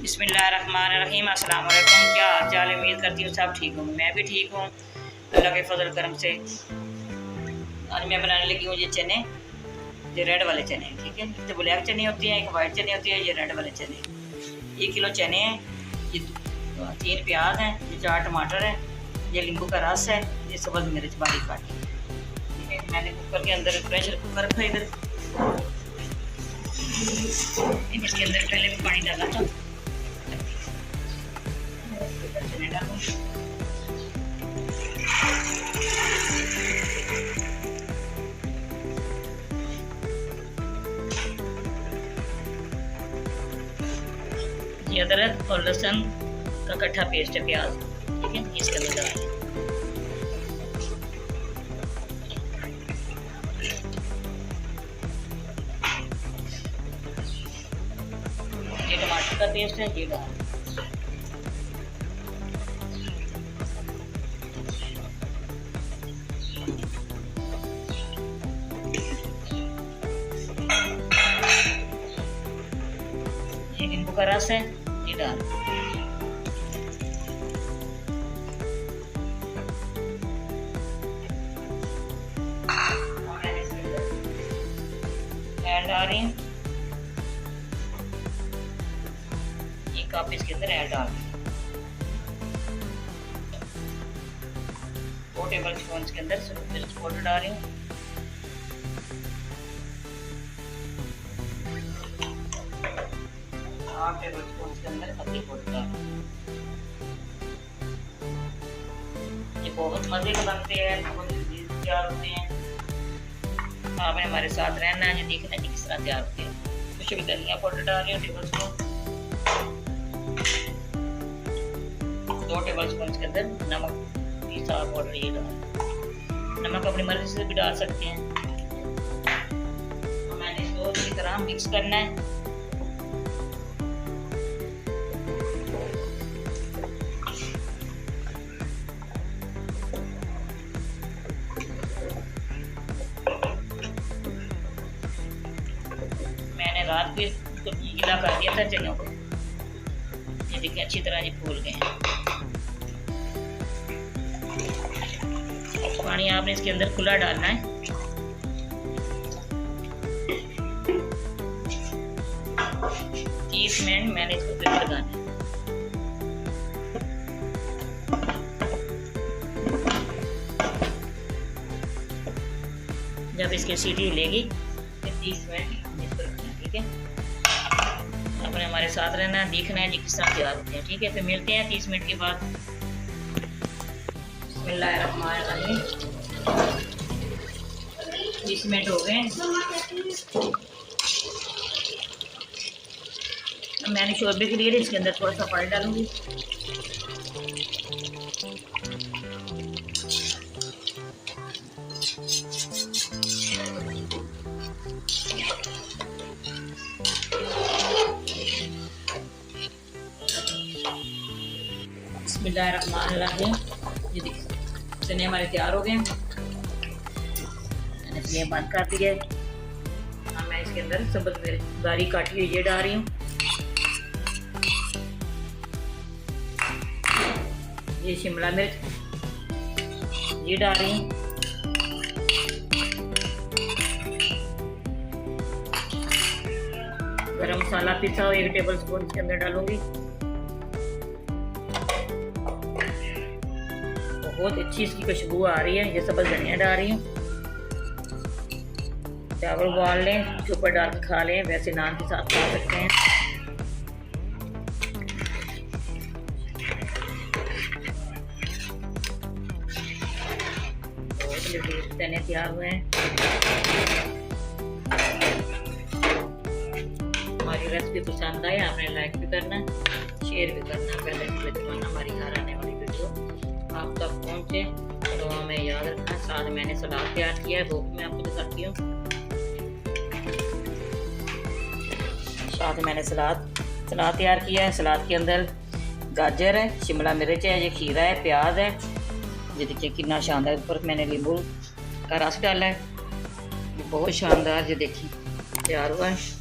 बिस्मिल्लाहिर्रहमानिर्रहीम। अस्सलाम वालेकुम। क्या हाल चाल? उम्मीद करती हूँ सब ठीक हूँ। मैं भी ठीक हूँ अल्लाह के फजल करम से। आज मैं बनाने लगी हूँ ये चने, ये रेड वाले चने, ठीक है। तो ब्लैक चने होती हैं, एक वाइट चने होती है, ये रेड वाले चने। 1 किलो चने हैं, ये 3 प्याज हैं, ये 4 टमाटर हैं, ये नींबू का रस है, ये सब्ज़ मिर्च बारीक काटी, ठीक है। मैंने कुकर के अंदर प्रेशर कुकर रखा इधर, इसके अंदर पहले भी पानी डाला था। चने डालूँ, ये अदरक और लहसुन का इकट्ठा पेस्ट है, प्याज, ठीक है, इसके अंदर डालें। ये टमाटर का पेस्ट है, ये डालें। ये नींबू का रस है, ये डाल। ऐड डाल रही हूँ, 1 कप इसके अंदर ऐड डाल। 4 टेबल स्पून के अंदर मिर्च पाउडर डाल रही हूँ। हाफ टेबल स्पून के अंदर हल्दी पाउडर डाल। ये बहुत मजे के बनते हैं, बहुत लजीज तैयार होते हैं। आपने हमारे साथ रहना है, देखना है किस तरह तैयार होते हैं। कुछ भी धनिया पाउडर डाल रही हूँ टेबल स्पून। 2 टेबल स्पून के अंदर नमक पिसा पाउडर ये डाल। नमक अपनी मर्जी से भी डाल सकते हैं। तो मैंने इसको अच्छी तरह मिक्स करना है। मैंने रात को इसको गीला कर दिया था चनों को, ये देखिए अच्छी तरह ये फूल गए हैं। पानी आपने इसके अंदर खुला डालना है। तीस मिनट मैंने इसको फिर लगाना है। जब इसकी सीटी लेगी फिर 30 मिनट इसको रखना है, ठीक है। आपने हमारे साथ रहना है, देखना है जी किस तरह तैयार होते हैं, ठीक है। फिर मिलते हैं 30 मिनट के बाद। बिस्मिल्लाहिर्रहमानिर्रहीम। 30 मिनट हो गए। मैंने शोरबे के लिए इसके अंदर थोड़ा सा पानी डालूंगी। बिस्मिल्लाहिर्रहमानिर्रहीम। ये देखिए चने हमारे तैयार हो गए। मैंने फ्लेम बंद कर दिया। अब मैं इसके अंदर सब्ज़ मिर्च बारीक काटी हुई ये डाल रही हूँ। ये शिमला मिर्च ये डाल रही हूँ। गरम मसाला पिसा हुआ 1 टेबल स्पून इसके अंदर डालूंगी। बहुत अच्छी इसकी खुशबू आ रही है। ये सब्ज़ धनिया डाल रही हूँ। चावल उबाल लें, उसके ऊपर डाल के खा लें, वैसे नान के साथ खा सकते हैं। बहुत लजीज चने तैयार हुए हैं। हमारी रेसिपी पसंद आए आपने लाइक भी करना, शेयर भी करना, पहले भी बताना हमारी हर आने वाली वीडियो आप तक पहुँचे। दुआ में याद रखना। साथ मैंने सलाद तैयार किया है, वो मैं आपको दिखाती हूँ। साथ मैंने सलाद तैयार किया है। सलाद के अंदर गाजर है, शिमला मिर्च है, ये खीरा है, प्याज है, ये देखिए कितना शानदार। ऊपर मैंने नींबू का रस डाला है, बहुत शानदार। ये देखिए तैयार हुआ है।